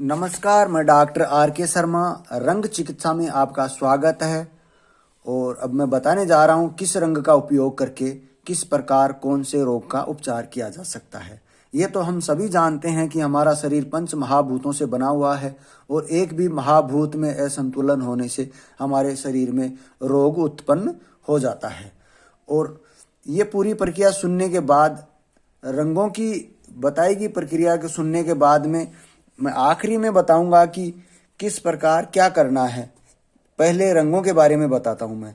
नमस्कार, मैं doctor R के शर्मा। रंग चिकित्सा में आपका स्वागत है। और अब मैं बताने जा रहा हूँ किस रंग का उपयोग करके किस प्रकार कौन से रोग का उपचार किया जा सकता है। ये तो हम सभी जानते हैं कि हमारा शरीर पंच महाभूतों से बना हुआ है और एक भी महाभूत में असंतुलन होने से हमारे शरीर में रोग उत्पन्न हो जाता है। और ये पूरी प्रक्रिया सुनने के बाद, रंगों की बताई गई प्रक्रिया के सुनने के बाद में मैं आखिरी में बताऊंगा कि किस प्रकार क्या करना है। पहले रंगों के बारे में बताता हूं मैं।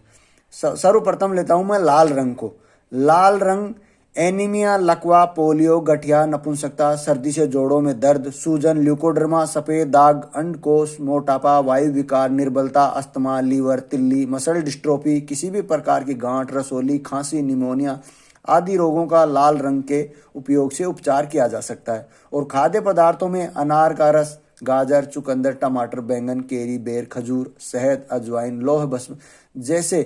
सर्वप्रथम लेता हूं मैं लाल रंग को। लाल रंग एनीमिया, लकवा, पोलियो, गठिया, नपुंसकता, सर्दी से जोड़ों में दर्द, सूजन, ल्यूकोड्रमा, सफेद दाग, अंडकोश, मोटापा, वायु विकार, निर्बलता, अस्थमा, लीवर, तिल्ली, मसल डिस्ट्रोफी, किसी भी प्रकार की गांठ, रसोली, खांसी, निमोनिया आदि रोगों का लाल रंग के उपयोग से उपचार किया जा सकता है। और खाद्य पदार्थों में अनार का रस, गाजर, चुकंदर, टमाटर, बैंगन, केरी, बेर, खजूर, शहद, अजवाइन, लौह भस्म जैसे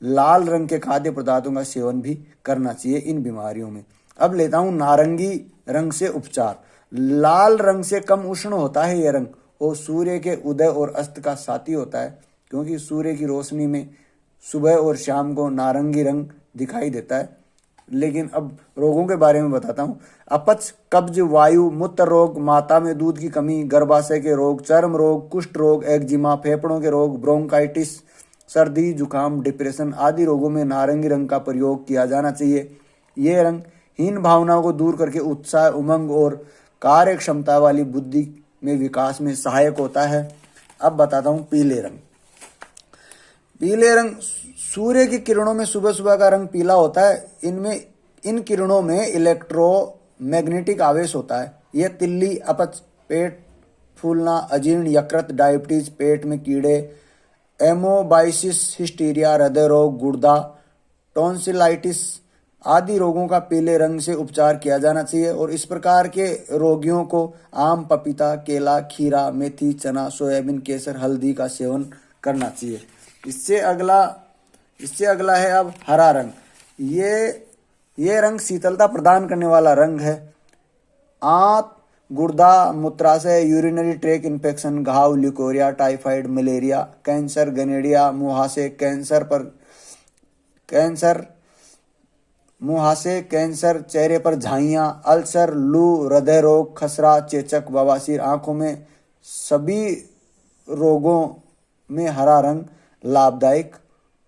लाल रंग के खाद्य पदार्थों का सेवन भी करना चाहिए इन बीमारियों में। अब लेता हूं नारंगी रंग से उपचार। लाल रंग से कम उष्ण होता है यह रंग और सूर्य के उदय और अस्त का साथी होता है, क्योंकि सूर्य की रोशनी में सुबह और शाम को नारंगी रंग दिखाई देता है। लेकिन अब रोगों के बारे में बताता हूँ। अपच, कब्ज, वायु, मूत्र रोग, माता में दूध की कमी, गर्भाशय के रोग, चर्म रोग, कुष्ठ रोग, एक्जिमा, फेफड़ों के रोग, ब्रोंकाइटिस, सर्दी, जुकाम, डिप्रेशन आदि रोगों में नारंगी रंग का प्रयोग किया जाना चाहिए। ये रंग हीन भावनाओं को दूर करके उत्साह, उमंग और कार्य क्षमता वाली बुद्धि में विकास में सहायक होता है। अब बताता हूँ पीले रंग। पीले रंग सूर्य की किरणों में सुबह सुबह का रंग पीला होता है। इन किरणों में इलेक्ट्रोमैग्नेटिक आवेश होता है। यह तिल्ली, अपच, पेट फूलना, अजीर्ण, यकृत, डायबिटीज, पेट में कीड़े, एमोबाइसिस, हिस्टीरिया, हृदय रोग, गुर्दा, टॉन्सिलाइटिस आदि रोगों का पीले रंग से उपचार किया जाना चाहिए। और इस प्रकार के रोगियों को आम, पपीता, केला, खीरा, मेथी, चना, सोयाबीन, केसर, हल्दी का सेवन करना चाहिए। इससे अगला है अब हरा रंग। ये रंग शीतलता प्रदान करने वाला रंग है। आंत, गुर्दा, मूत्राशय, यूरिनरी ट्रैक इन्फेक्शन, घाव, ल्यूकोरिया, टाइफाइड, मलेरिया, कैंसर, गनेडिया, मुहासे, कैंसर, चेहरे पर झाइयां, अल्सर, लू, हृदय रोग, खसरा, चेचक, बवासीर, आंखों में सभी रोगों में हरा रंग लाभदायक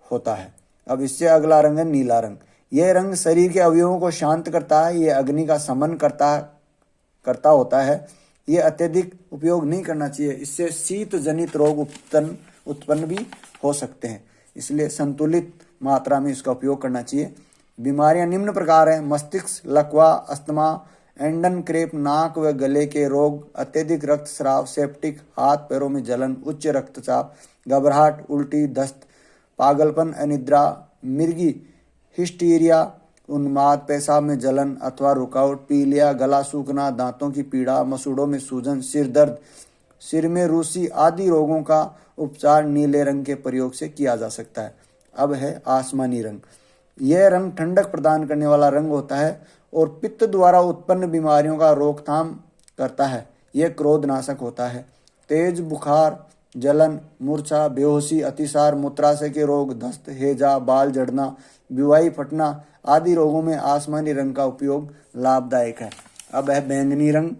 होता है। अब इससे अगला रंग है नीला रंग। यह रंग शरीर के अवयवों को शांत करता है। यह अग्नि का समन करता होता है। यह अत्यधिक उपयोग नहीं करना चाहिए, इससे शीत जनित रोग उत्पन्न भी हो सकते हैं। इसलिए संतुलित मात्रा में इसका उपयोग करना चाहिए। बीमारियां निम्न प्रकार हैं: मस्तिष्क, लकवा, अस्थमा, एंडन क्रेप, नाक व गले के रोग, अत्यधिक रक्तस्राव, सेप्टिक, हाथ पैरों में जलन, उच्च रक्तचाप, घबराहट, उल्टी, दस्त, पागलपन, अनिद्रा, मिर्गी, हिस्टीरिया, उन्माद, पेशाब में जलन अथवा रुकावट, पीलिया, गला सूखना, दांतों की पीड़ा, मसूड़ों में सूजन, सिर दर्द, सिर में रूसी आदि रोगों का उपचार नीले रंग के प्रयोग से किया जा सकता है। अब है आसमानी रंग। यह रंग ठंडक प्रदान करने वाला रंग होता है और पित्त द्वारा उत्पन्न बीमारियों का रोकथाम करता है। यह क्रोधनाशक होता है। तेज बुखार, जलन, मूर्छा, बेहोशी, अतिसार, मूत्राशय के रोग, दस्त, हैजा, बाल झड़ना, बीवाई फटना आदि रोगों में आसमानी रंग का उपयोग लाभदायक है। अब है बैंगनी रंग।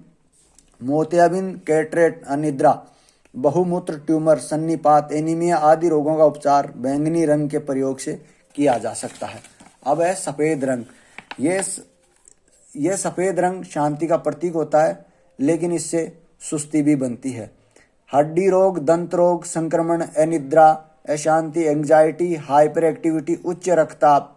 मोतियाबिंद, कैटरेट, अनिद्रा, बहुमूत्र, ट्यूमर, सन्निपात, एनीमिया आदि रोगों का उपचार बैंगनी रंग के प्रयोग से किया जा सकता है। अब है सफेद रंग। यह सफेद रंग शांति का प्रतीक होता है, लेकिन इससे सुस्ती भी बनती है। हड्डी रोग, दंत रोग, संक्रमण, अनिद्रा, अशांति, एंग्जाइटी, हाइपर एक्टिविटी, उच्च रक्तचाप,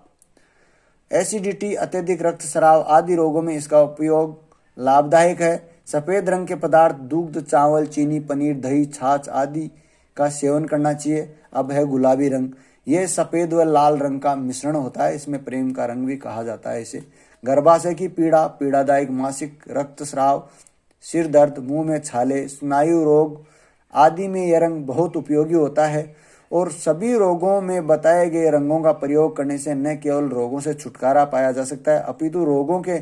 एसिडिटी, अत्यधिक रक्तस्राव आदि रोगों में इसका उपयोग लाभदायक है। सफेद रंग के पदार्थ दूध, चावल, चीनी, पनीर, दही, छाछ आदि का सेवन करना चाहिए। अब है गुलाबी रंग। यह सफेद व लाल रंग का मिश्रण होता है। इसमें प्रेम का रंग भी कहा जाता है इसे। गर्भाशय की पीड़ा, पीड़ादायक मासिक, रक्तस्राव, सिर दर्द, मुंह में छाले, स्नायु रोग आदि में यह रंग बहुत उपयोगी होता है। और सभी रोगों में बताए गए रंगों का प्रयोग करने से न केवल रोगों से छुटकारा पाया जा सकता है, अपितु रोगों के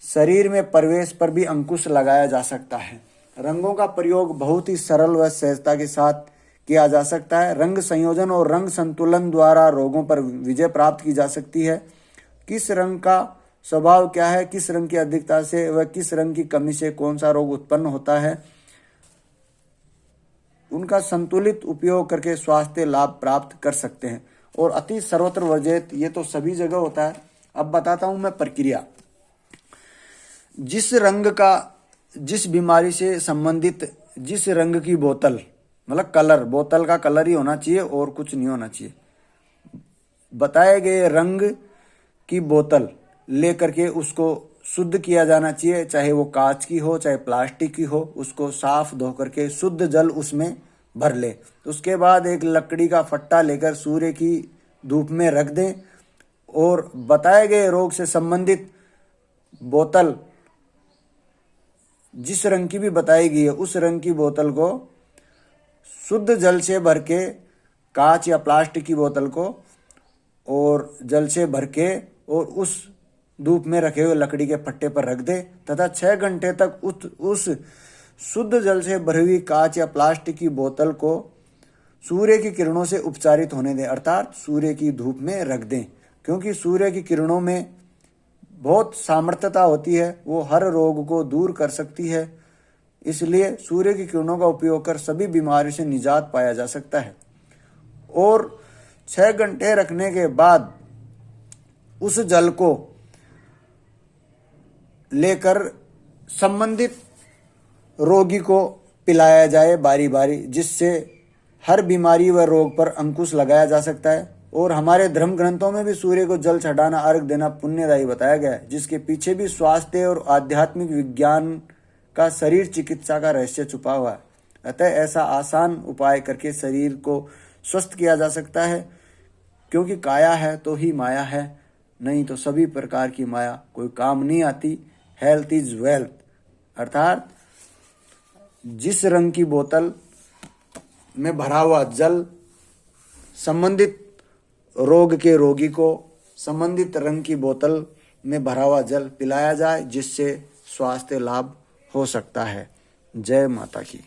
शरीर में प्रवेश पर भी अंकुश लगाया जा सकता है। रंगों का प्रयोग बहुत ही सरल व सहजता के साथ किया जा सकता है। रंग संयोजन और रंग संतुलन द्वारा रोगों पर विजय प्राप्त की जा सकती है। किस रंग का स्वभाव क्या है, किस रंग की अधिकता से व किस रंग की कमी से कौन सा रोग उत्पन्न होता है, उनका संतुलित उपयोग करके स्वास्थ्य लाभ प्राप्त कर सकते हैं। और अति सर्वत्र वर्जित, ये तो सभी जगह होता है। अब बताता हूं मैं प्रक्रिया। जिस रंग का, जिस बीमारी से संबंधित जिस रंग की बोतल, मतलब कलर, बोतल का कलर ही होना चाहिए और कुछ नहीं होना चाहिए। बताए गए रंग की बोतल लेकर के उसको शुद्ध किया जाना चाहिए, चाहे वो कांच की हो चाहे प्लास्टिक की हो। उसको साफ धो करके शुद्ध जल उसमें भर ले। उसके बाद एक लकड़ी का फट्टा लेकर सूर्य की धूप में रख दें और बताए गए रोग से संबंधित बोतल, जिस रंग की भी बताई गई है, उस रंग की बोतल को शुद्ध जल से भर के, कांच या प्लास्टिक की बोतल को और जल से भर के और उस धूप में रखे हुए लकड़ी के फट्टे पर रख दे तथा 6 घंटे तक उस शुद्ध जल से भरी हुई कांच या प्लास्टिक की बोतल को सूर्य की किरणों से उपचारित होने दें, अर्थात सूर्य की धूप में रख दें। क्योंकि सूर्य की किरणों में बहुत सामर्थ्यता होती है, वो हर रोग को दूर कर सकती है। इसलिए सूर्य की किरणों का उपयोग कर सभी बीमारियों से निजात पाया जा सकता है। और 6 घंटे रखने के बाद उस जल को लेकर संबंधित रोगी को पिलाया जाए बारी बारी, जिससे हर बीमारी व रोग पर अंकुश लगाया जा सकता है। और हमारे धर्म ग्रंथों में भी सूर्य को जल चढ़ाना, अर्घ देना पुण्यदायी बताया गया है, जिसके पीछे भी स्वास्थ्य और आध्यात्मिक विज्ञान का, शरीर चिकित्सा का रहस्य छुपा हुआ है। अतः ऐसा आसान उपाय करके शरीर को स्वस्थ किया जा सकता है। क्योंकि काया है तो ही माया है, नहीं तो सभी प्रकार की माया कोई काम नहीं आती। हेल्थ इज वेल्थ, अर्थात जिस रंग की बोतल में भरा हुआ जल संबंधित रोग के रोगी को संबंधित रंग की बोतल में भरा हुआ जल पिलाया जाए, जिससे स्वास्थ्य लाभ हो सकता है। जय माता की।